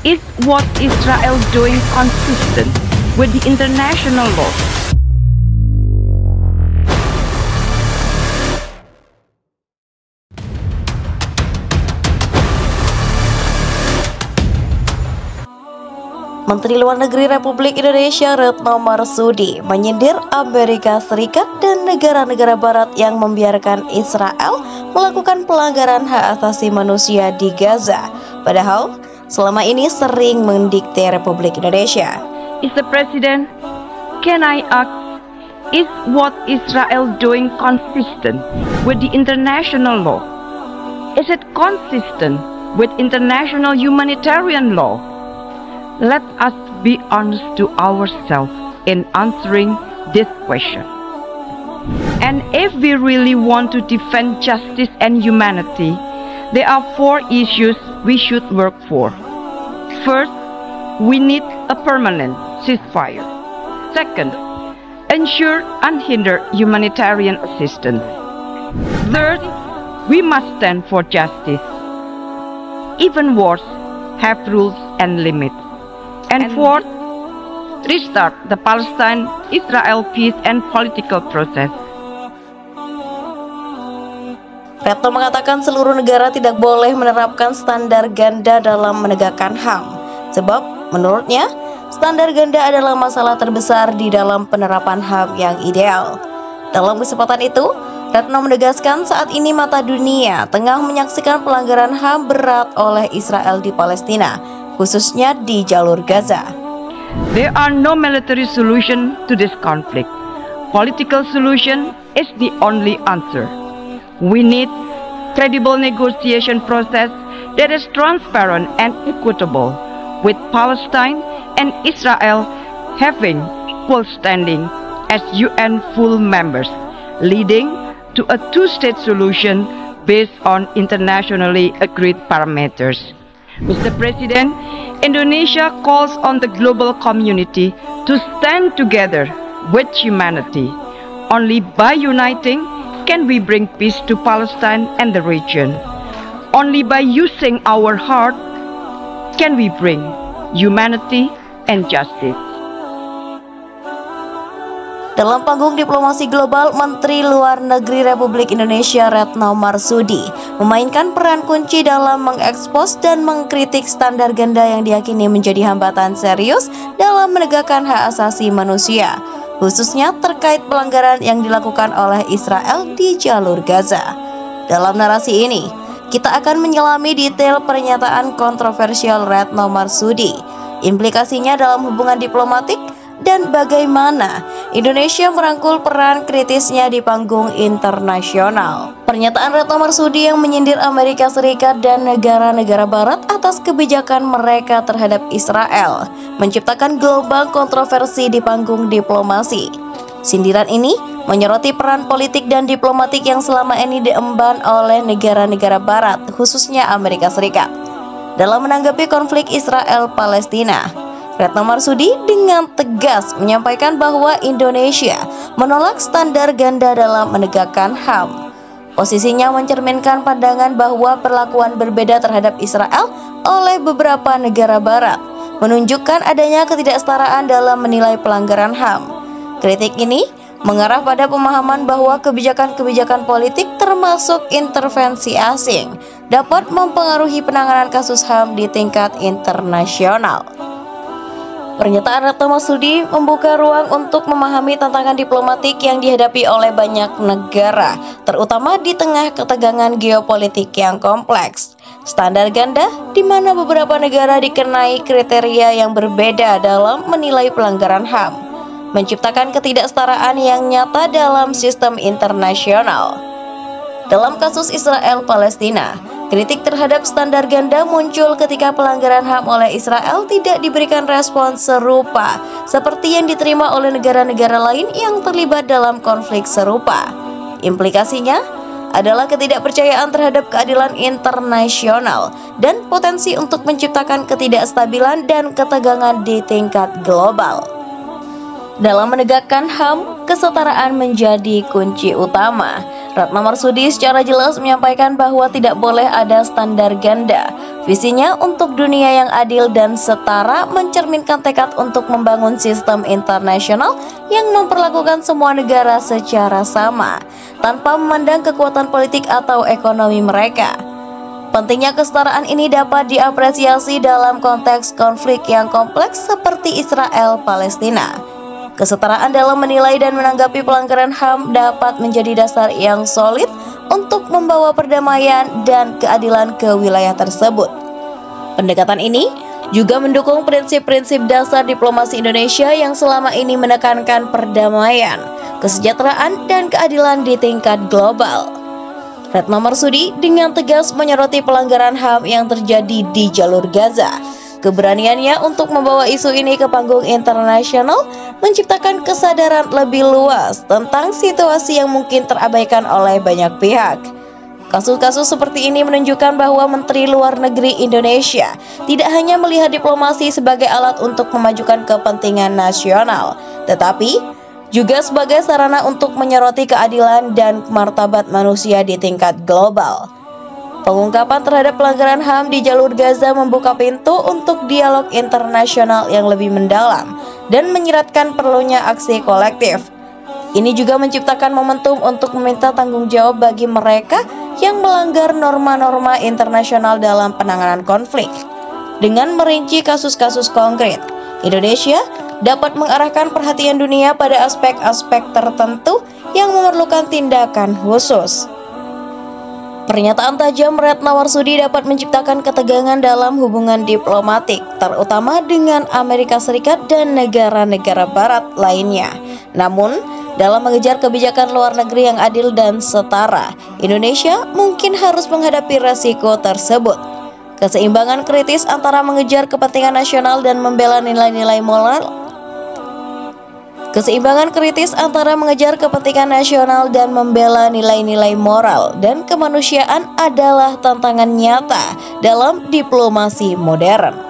Is what Israel doing consistent with the international law? Menteri Luar Negeri Republik Indonesia Retno Marsudi menyindir Amerika Serikat dan negara-negara Barat yang membiarkan Israel melakukan pelanggaran hak asasi manusia di Gaza. Padahal selama ini sering mendikte Republik Indonesia. Mr. President, can I ask, is what Israel doing consistent with the international law? Is it consistent with international humanitarian law? Let us be honest to ourselves in answering this question. And if we really want to defend justice and humanity, there are 4 issues we should work for. First, we need a permanent ceasefire. Second, ensure unhindered humanitarian assistance. Third, we must stand for justice. Even wars have rules and limits. And fourth, restart the Palestine-Israel peace and political process. Retno mengatakan seluruh negara tidak boleh menerapkan standar ganda dalam menegakkan HAM. Sebab menurutnya, standar ganda adalah masalah terbesar di dalam penerapan HAM yang ideal. Dalam kesempatan itu, Retno menegaskan saat ini mata dunia tengah menyaksikan pelanggaran HAM berat oleh Israel di Palestina, khususnya di jalur Gaza. There are no military solution to this conflict. Political solution is the only answer. We need credible negotiation process that is transparent and equitable, with Palestine and Israel having full standing as UN full members, leading to a 2-state solution based on internationally agreed parameters. Mr. President, Indonesia calls on the global community to stand together with humanity. Only by uniting can we bring peace to Palestine and the region. Only by using our heart can we bring humanity and justice. Dalam panggung diplomasi global, Menteri Luar Negeri Republik Indonesia Retno Marsudi memainkan peran kunci dalam mengekspos dan mengkritik standar ganda yang diyakini menjadi hambatan serius dalam menegakkan hak asasi manusia, khususnya terkait pelanggaran yang dilakukan oleh Israel di jalur Gaza. Dalam narasi ini, kita akan menyelami detail pernyataan kontroversial Retno Marsudi, implikasinya dalam hubungan diplomatik, dan bagaimana Indonesia merangkul peran kritisnya di panggung internasional. Pernyataan Retno Marsudi yang menyindir Amerika Serikat dan negara-negara Barat atas kebijakan mereka terhadap Israel menciptakan gelombang kontroversi di panggung diplomasi. Sindiran ini menyoroti peran politik dan diplomatik yang selama ini diemban oleh negara-negara Barat, khususnya Amerika Serikat, dalam menanggapi konflik Israel-Palestina. Retno Marsudi dengan tegas menyampaikan bahwa Indonesia menolak standar ganda dalam menegakkan HAM. Posisinya mencerminkan pandangan bahwa perlakuan berbeda terhadap Israel oleh beberapa negara Barat menunjukkan adanya ketidaksetaraan dalam menilai pelanggaran HAM. Kritik ini mengarah pada pemahaman bahwa kebijakan-kebijakan politik termasuk intervensi asing dapat mempengaruhi penanganan kasus HAM di tingkat internasional. Pernyataan Retno Marsudi membuka ruang untuk memahami tantangan diplomatik yang dihadapi oleh banyak negara, terutama di tengah ketegangan geopolitik yang kompleks. Standar ganda di mana beberapa negara dikenai kriteria yang berbeda dalam menilai pelanggaran HAM, menciptakan ketidaksetaraan yang nyata dalam sistem internasional. Dalam kasus Israel-Palestina, kritik terhadap standar ganda muncul ketika pelanggaran HAM oleh Israel tidak diberikan respons serupa seperti yang diterima oleh negara-negara lain yang terlibat dalam konflik serupa. Implikasinya adalah ketidakpercayaan terhadap keadilan internasional dan potensi untuk menciptakan ketidakstabilan dan ketegangan di tingkat global. Dalam menegakkan HAM, kesetaraan menjadi kunci utama. Retno Marsudi secara jelas menyampaikan bahwa tidak boleh ada standar ganda. Visinya untuk dunia yang adil dan setara mencerminkan tekad untuk membangun sistem internasional yang memperlakukan semua negara secara sama, tanpa memandang kekuatan politik atau ekonomi mereka. Pentingnya kesetaraan ini dapat diapresiasi dalam konteks konflik yang kompleks seperti Israel-Palestina. Kesetaraan dalam menilai dan menanggapi pelanggaran HAM dapat menjadi dasar yang solid untuk membawa perdamaian dan keadilan ke wilayah tersebut. Pendekatan ini juga mendukung prinsip-prinsip dasar diplomasi Indonesia yang selama ini menekankan perdamaian, kesejahteraan, dan keadilan di tingkat global. Retno Marsudi dengan tegas menyoroti pelanggaran HAM yang terjadi di jalur Gaza. Keberaniannya untuk membawa isu ini ke panggung internasional menciptakan kesadaran lebih luas tentang situasi yang mungkin terabaikan oleh banyak pihak. Kasus-kasus seperti ini menunjukkan bahwa Menteri Luar Negeri Indonesia tidak hanya melihat diplomasi sebagai alat untuk memajukan kepentingan nasional, tetapi juga sebagai sarana untuk menyoroti keadilan dan martabat manusia di tingkat global. Pengungkapan terhadap pelanggaran HAM di jalur Gaza membuka pintu untuk dialog internasional yang lebih mendalam dan menyiratkan perlunya aksi kolektif. Ini juga menciptakan momentum untuk meminta tanggung jawab bagi mereka yang melanggar norma-norma internasional dalam penanganan konflik. Dengan merinci kasus-kasus konkret, Indonesia dapat mengarahkan perhatian dunia pada aspek-aspek tertentu yang memerlukan tindakan khusus. Pernyataan tajam Retno Marsudi dapat menciptakan ketegangan dalam hubungan diplomatik, terutama dengan Amerika Serikat dan negara-negara barat lainnya. Namun, dalam mengejar kebijakan luar negeri yang adil dan setara, Indonesia mungkin harus menghadapi resiko tersebut. Keseimbangan kritis antara mengejar kepentingan nasional dan membela nilai-nilai moral Keseimbangan kritis antara mengejar kepentingan nasional dan membela nilai-nilai moral dan kemanusiaan adalah tantangan nyata dalam diplomasi modern.